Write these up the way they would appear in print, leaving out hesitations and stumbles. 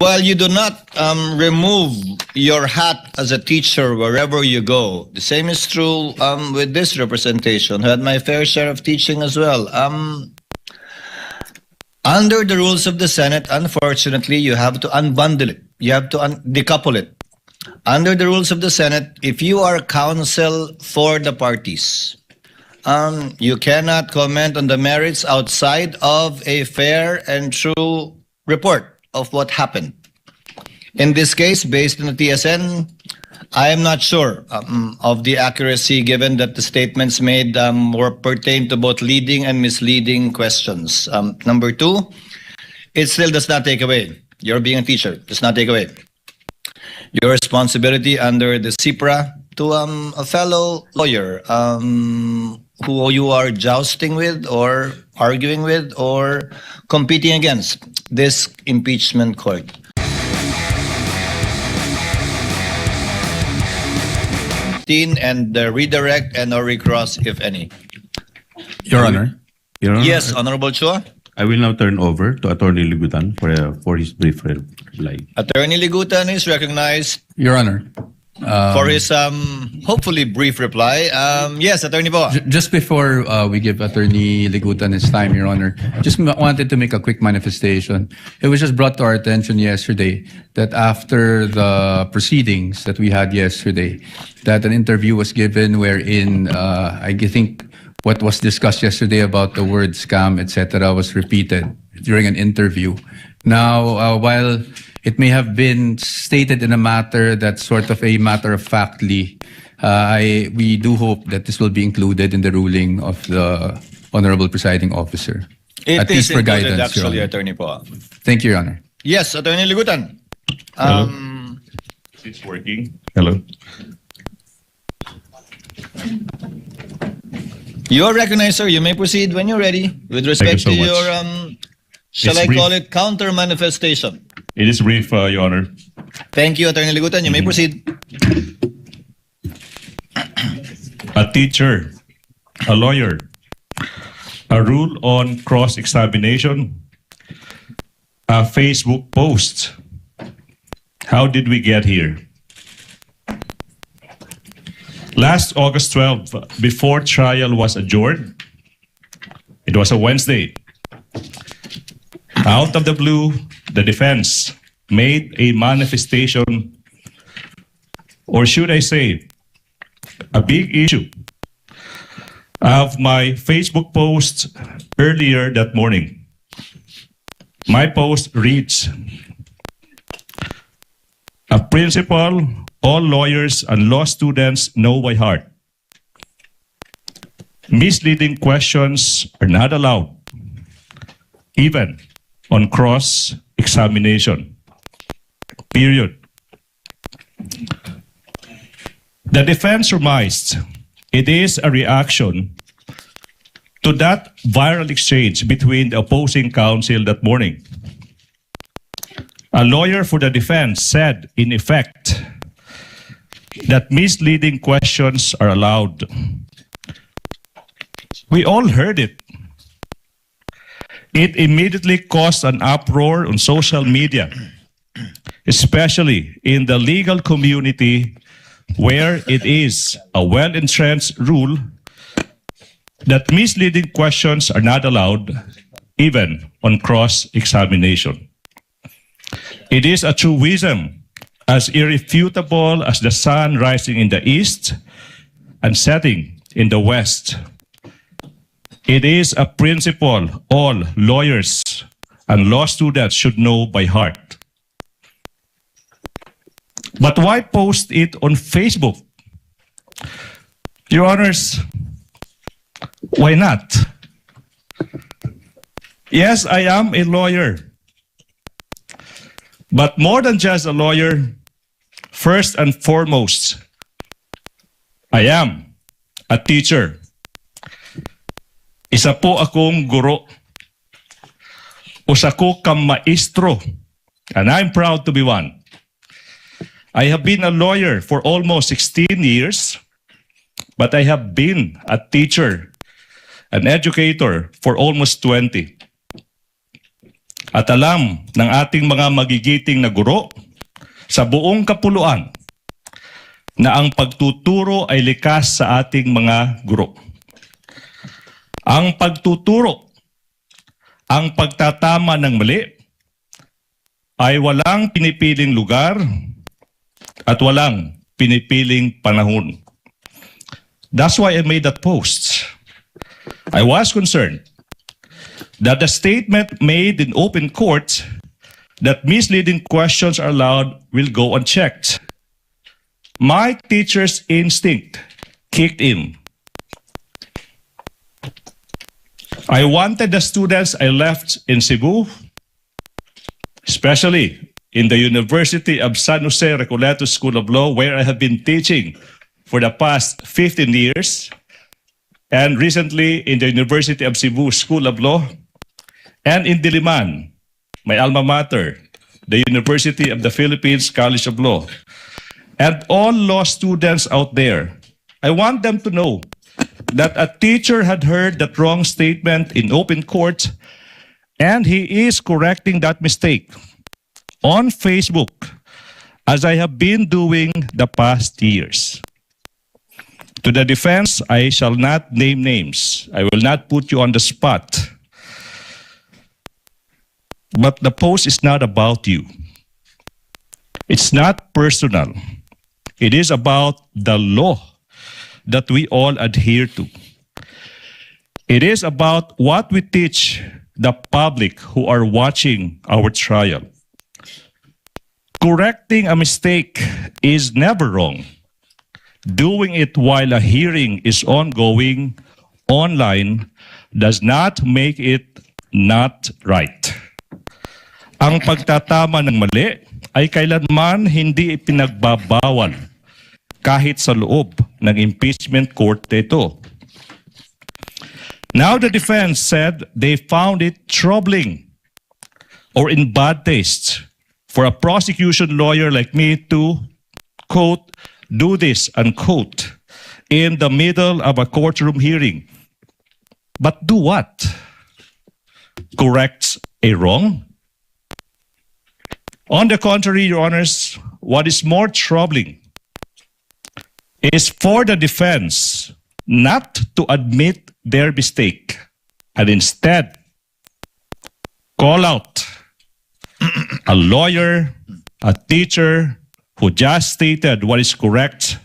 Well, you do not remove your hat as a teacher wherever you go. The same is true with this representation. I had my fair share of teaching as well. Under the rules of the Senate, unfortunately, you have to unbundle it. You have to decouple it. Under the rules of the Senate, if you are counsel for the parties, you cannot comment on the merits outside of a fair and true report of what happened. In this case, based on the TSN, I am not sure of the accuracy, given that the statements made were pertain to both leading and misleading questions. Number two, it still does not take away, you're being a teacher, does not take away your responsibility under the CIPRA to a fellow lawyer who you are jousting with or arguing with or competing against this impeachment court. And redirect and or recross, if any. Your Honor. Your Honor. Yes, Honorable Chua. I will now turn over to Attorney Ligutan for his brief reply. Attorney Ligutan is recognized Your Honor. for his hopefully brief reply. Yes, Attorney Boa. Just before we give Attorney Ligutan his time, Your Honor, just wanted to make a quick manifestation. It was just brought to our attention yesterday that after the proceedings that we had yesterday, that an interview was given wherein I think what was discussed yesterday about the word scam, etc., was repeated during an interview. Now, while it may have been stated in a matter that's sort of a matter of factly, we do hope that this will be included in the ruling of the Honorable Presiding Officer. It is for included, guidance, actually, Your Honor. Attorney Boa. Thank you, Your Honor. Yes, Attorney Ligutan. It's working. Hello. You are recognized, sir. You may proceed when you're ready. With respect so to much. your, shall It's I brief. call it, counter manifestation? It is brief, Your Honor. Thank you, Attorney Ligutan. You may proceed. A teacher, a lawyer, a rule on cross-examination, a Facebook post. How did we get here? Last August 12, before trial was adjourned, it was a Wednesday. Out of the blue, the defense made a manifestation, or should I say, a big issue of my Facebook post earlier that morning. My post reads, a principle all lawyers and law students know by heart. Misleading questions are not allowed, even on cross-examination. Period. The defense surmised it is a reaction to that viral exchange between the opposing counsel that morning. A lawyer for the defense said, in effect, that misleading questions are allowed. We all heard it. It immediately caused an uproar on social media, especially in the legal community, where it is a well-entrenched rule that misleading questions are not allowed, even on cross-examination. It is a truism as irrefutable as the sun rising in the east and setting in the west. It is a principle all lawyers and law students should know by heart. But why post it on Facebook? Your Honors, why not? Yes, I am a lawyer. But more than just a lawyer, first and foremost, I am a teacher. Isa po akong guro. Usa ko kang maestro, and I'm proud to be one. I have been a lawyer for almost 16 years, but I have been a teacher, an educator for almost 20. at alam ng ating mga magigiting na guro sa buong kapuluan na ang pagtuturo ay likas sa ating mga guro. Ang pagtuturo, ang pagtatama ng mali, ay walang pinipiling lugar at walang pinipiling panahon. That's why I made that post. I was concerned that the statement made in open court that misleading questions are allowed will go unchecked. My teacher's instinct kicked in. I wanted the students I left in Cebu, especially in the University of San Jose Recoleto School of Law, where I have been teaching for the past 15 years, and recently in the University of Cebu School of Law, and in Diliman, my alma mater, the University of the Philippines College of Law, and all law students out there. I want them to know that a teacher had heard that wrong statement in open court, and he is correcting that mistake on Facebook, as I have been doing the past years. To the defense, I shall not name names. I will not put you on the spot. But the post is not about you. It's not personal. It is about the law that we all adhere to. It is about what we teach the public who are watching our trial. Correcting a mistake is never wrong. Doing it while a hearing is ongoing online does not make it not right. Ang pagtatama ng mali ay kailanman hindi ipinagbabawal kahit sa loob ng impeachment court ito. Now the defense said they found it troubling or in bad taste for a prosecution lawyer like me to, quote, do this, unquote, in the middle of a courtroom hearing. But do what? Corrects a wrong? On the contrary, Your Honors, what is more troubling is for the defense not to admit their mistake and instead call out a lawyer, a teacher who just stated what is correct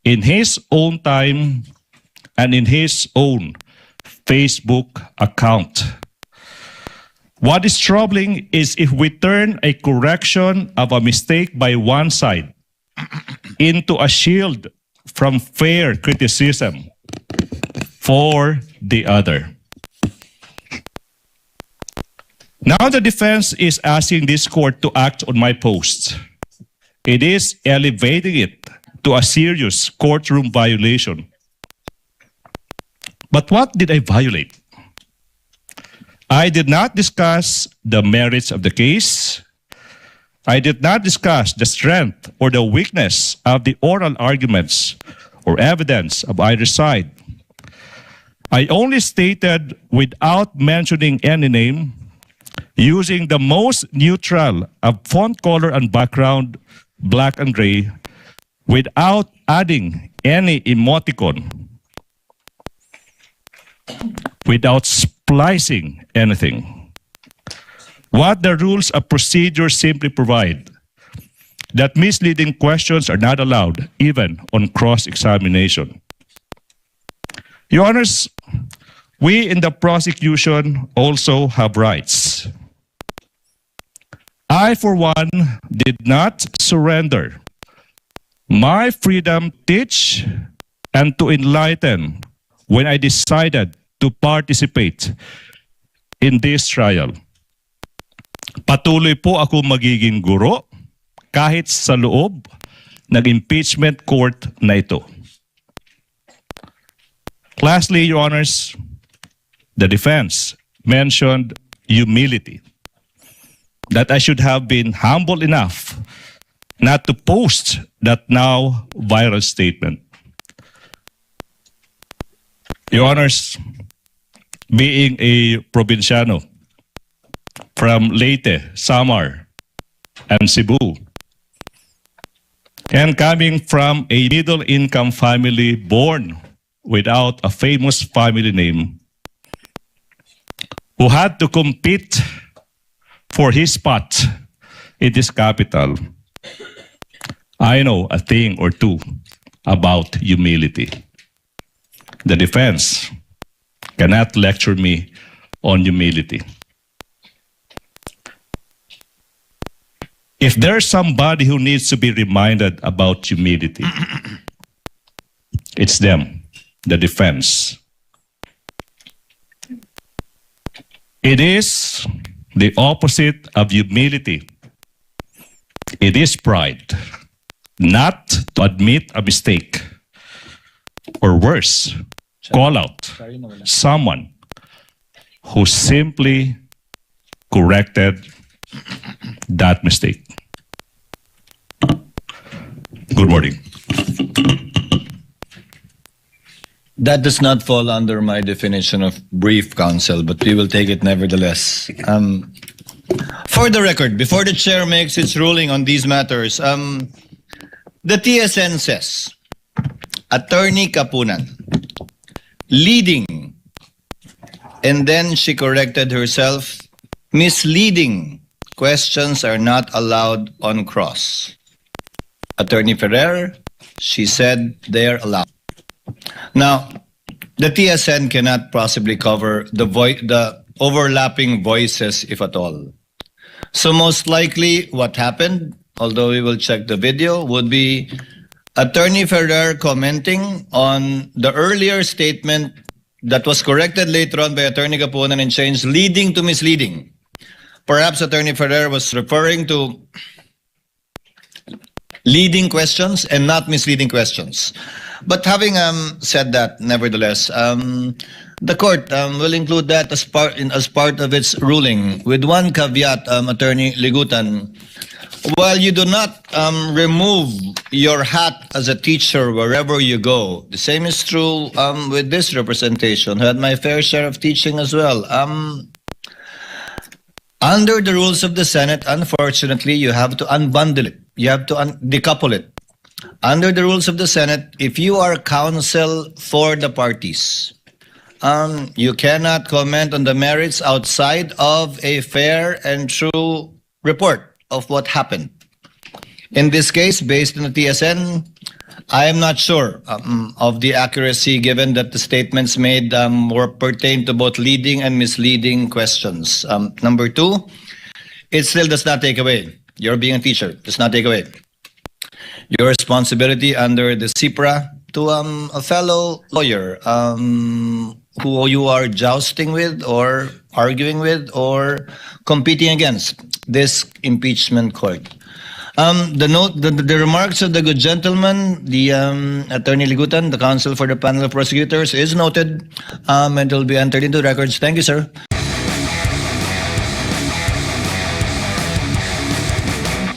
in his own time and in his own Facebook account. What is troubling is if we turn a correction of a mistake by one side into a shield from fair criticism for the other. Now the defense is asking this court to act on my post. It is elevating it to a serious courtroom violation. But what did I violate? I did not discuss the merits of the case. I did not discuss the strength or the weakness of the oral arguments or evidence of either side. I only stated, without mentioning any name, using the most neutral of font color and background, black and gray, without adding any emoticon, without splicing anything. What the rules of procedure simply provide, that misleading questions are not allowed, even on cross-examination. Your Honors, we in the prosecution also have rights. I, for one, did not surrender my freedom to teach and to enlighten when I decided to participate in this trial. Patuloy po ako magiging guro kahit sa loob ng impeachment court na ito. Lastly, Your Honors, the defense mentioned humility. That I should have been humble enough not to post that now viral statement. Your Honors, being a provinciano, from Leyte, Samar, and Cebu, and coming from a middle-income family born without a famous family name, who had to compete for his spot in this capital, I know a thing or two about humility. The defense cannot lecture me on humility. If there's somebody who needs to be reminded about humility, it's them, the defense. It is the opposite of humility. It is pride, not to admit a mistake, or worse, call out someone who simply corrected that mistake. Good morning. That does not fall under my definition of brief, counsel, but we will take it nevertheless. For the record, before the chair makes its ruling on these matters, the TSN says, Attorney Kapunan, leading, and then she corrected herself, misleading questions are not allowed on cross. Attorney FERRER, she said they're allowed. Now, the TSN cannot possibly cover the overlapping voices, if at all. So most likely what happened, although we will check the video, would be Attorney FERRER commenting on the earlier statement that was corrected later on by Attorney Kapunan and changed leading to misleading. Perhaps Attorney FERRER was referring to leading questions and not misleading questions. But having said that, nevertheless, the court will include that as part of its ruling, with one caveat, Attorney Ligutan. While you do not remove your hat as a teacher wherever you go, the same is true with this representation. I had my fair share of teaching as well. Under the rules of the Senate, unfortunately, you have to unbundle it. You have to decouple it. Under the rules of the Senate, if you are counsel for the parties, you cannot comment on the merits outside of a fair and true report of what happened. In this case, based on the TSN, I am not sure of the accuracy, given that the statements made were pertain to both leading and misleading questions. Number two, it still does not take away, you're being a teacher, does not take away your responsibility under the CIPRA to a fellow lawyer who you are jousting with or arguing with or competing against this impeachment court. The remarks of the good gentleman, the Attorney Ligutan, the counsel for the panel of prosecutors, is noted and will be entered into records. Thank you, sir.